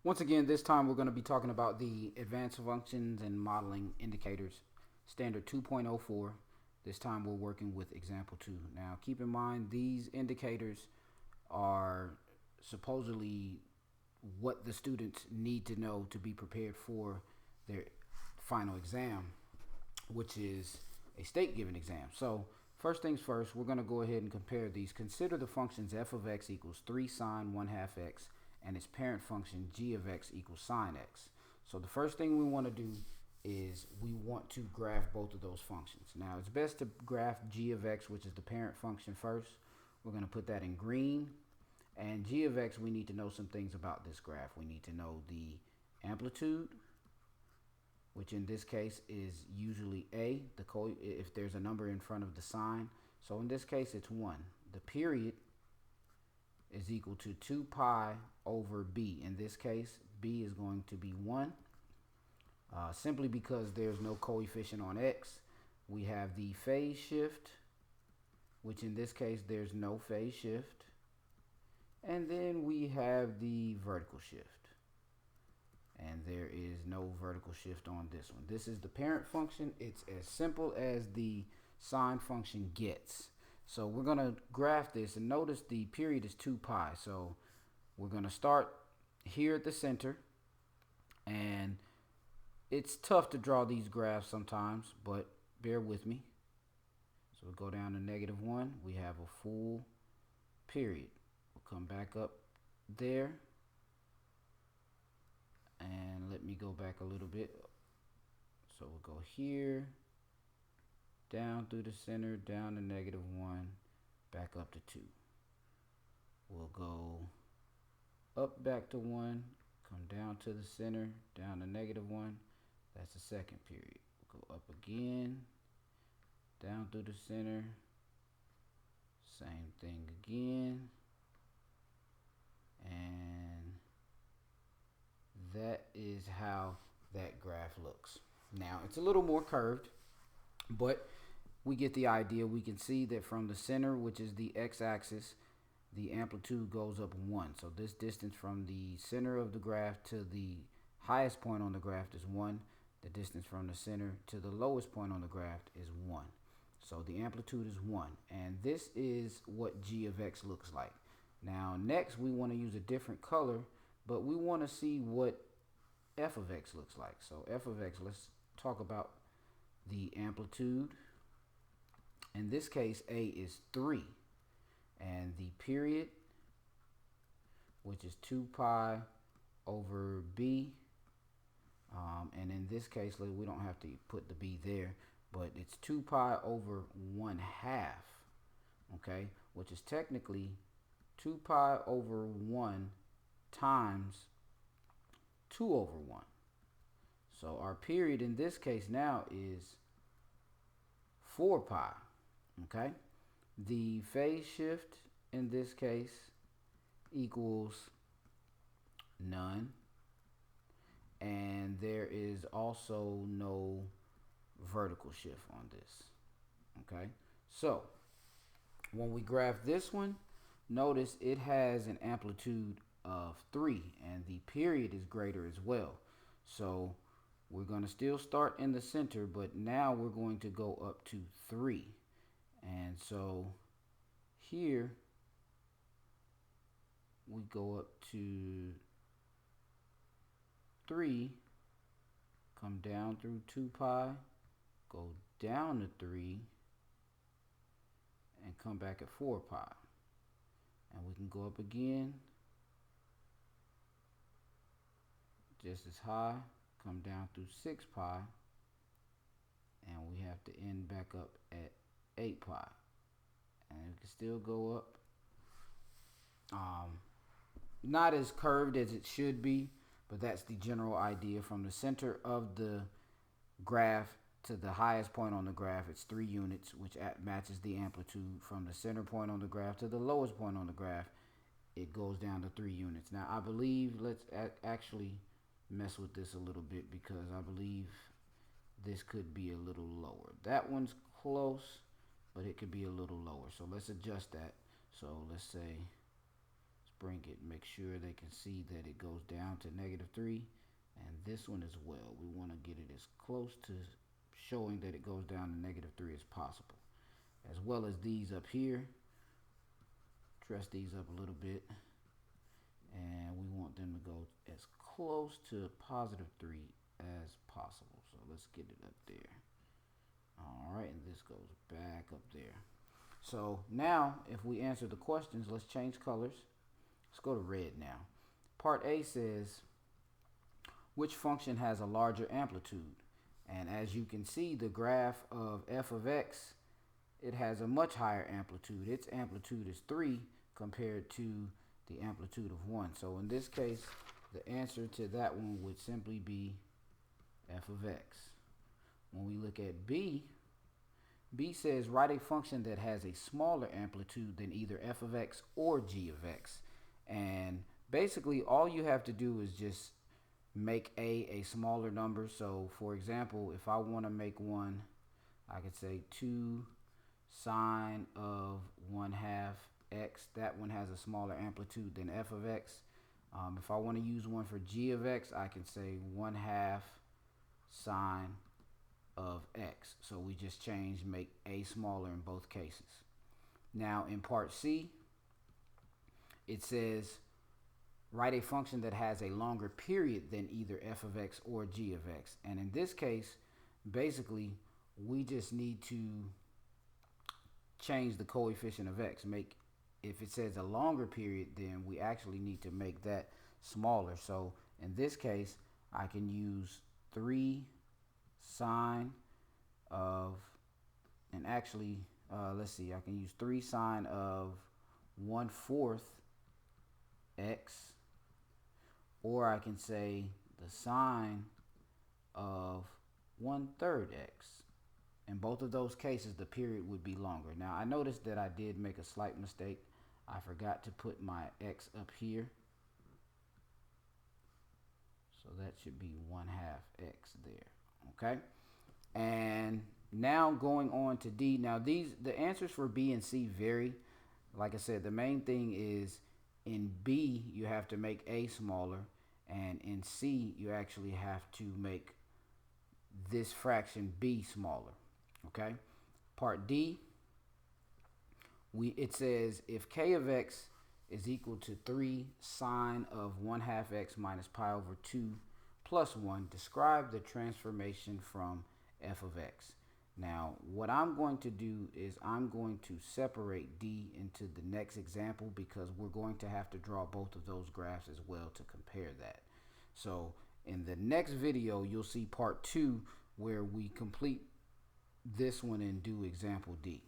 Once again, this time we're going to be talking about the advanced functions and modeling indicators, standard 2.04. This time we're working with example 2. Now keep in mind these indicators are supposedly what the students need to know to be prepared for their final exam, which is a state given exam. So first things first, we're going to go ahead and compare these. Consider the functions f of x equals 3 sine 1/2 x and its parent function g of x equals sine x. So the first thing we want to do is we want to graph both of those functions. Now it's best to graph g of x, which is the parent function, first. We're going to put that in green. And g of x, we need to know some things about this graph. We need to know the amplitude, which in this case is usually a, if there's a number in front of the sign. So in this case it's 1. The period is equal to 2 pi over b. In this case, b is going to be 1. Simply because there's no coefficient on x. We have the phase shift, which in this case there's no phase shift. And then we have the vertical shift. And there is no vertical shift on this one. This is the parent function. It's as simple as the sine function gets. So we're going to graph this, and notice the period is 2 pi. So we're going to start here at the center, and it's tough to draw these graphs sometimes, but bear with me. So we'll go down to -1. We have a full period. We'll come back up there, and let me go back a little bit. So we'll go here, down through the center, down to -1, back up to 2. We'll go up back to 1, come down to the center, down to -1. That's the second period. We'll go up again, down through the center, same thing again, and that is how that graph looks. Now it's a little more curved, but we get the idea. We can see that from the center, which is the x-axis, the amplitude goes up 1. So this distance from the center of the graph to the highest point on the graph is 1. The distance from the center to the lowest point on the graph is 1. So the amplitude is 1. And this is what g of x looks like. Now next we want to use a different color, but we want to see what f of x looks like. So f of x, let's talk about the amplitude. In this case, a is 3. And the period, which is 2 pi over b. And in this case, we don't have to put the b there, but it's 2 pi over 1/2, okay, which is technically 2 pi over 1 times 2 over 1. So our period in this case now is 4 pi, okay? The phase shift in this case equals none. And there is also no vertical shift on this, okay? So when we graph this one, notice it has an amplitude of 3, and the period is greater as well. So we're going to still start in the center, but now we're going to go up to 3. And so here we go up to 3, come down through 2 pi, go down to 3, and come back at 4 pi. And we can go up again, just as high, come down through 6 pi, and we have to end back up at 8 pi. And we can still go up. Not as curved as it should be, but that's the general idea. From the center of the graph to the highest point on the graph, it's 3 units, which matches the amplitude. From the center point on the graph to the lowest point on the graph, it goes down to 3 units. Now I believe, let's actually mess with this a little bit, because I believe this could be a little lower. That one's close, but it could be a little lower. So let's adjust that. So let's say, let's bring it, make sure they can see that it goes down to -3, and this one as well. We want to get it as close to showing that it goes down to -3 as possible, as well as these up here. Dress these up a little bit, and we want them to go as close to +3 as possible. So let's get it up there. All right, and this goes back up there. So now if we answer the questions, let's change colors. Let's go to red now. Part A says, which function has a larger amplitude? And as you can see, the graph of f of x, it has a much higher amplitude. Its amplitude is 3 compared to the amplitude of 1. So in this case, the answer to that one would simply be f of x. When we look at B, B says write a function that has a smaller amplitude than either f of x or g of x. And basically all you have to do is just make a smaller number. So for example, if I want to make one, I could say 2 sine of 1/2 x. That one has a smaller amplitude than f of x. If I want to use one for g of x, I can say 1/2 sine of x. So we just change, make a smaller in both cases. Now in part C, it says write a function that has a longer period than either f of x or g of x. And in this case, basically, we just need to change the coefficient of x. If it says a longer period, then we actually need to make that smaller. So in this case, I can use 3 sine of, and actually, let's see, I can use 3 sine of 1/4 x, or I can say the sine of 1/3 x. In both of those cases, the period would be longer. Now, I noticed that I did make a slight mistake. I forgot to put my x up here. So that should be 1/2 x there, okay? And now going on to D. Now the answers for B and C vary. Like I said, the main thing is in B, you have to make a smaller, and in C, you actually have to make this fraction b smaller. Okay. Part D, it says if k of x is equal to 3 sine of 1/2 x minus pi over 2 plus 1, describe the transformation from f of x. Now, what I'm going to do is I'm going to separate D into the next example because we're going to have to draw both of those graphs as well to compare that. So in the next video, you'll see part 2 where we complete this one and do example D.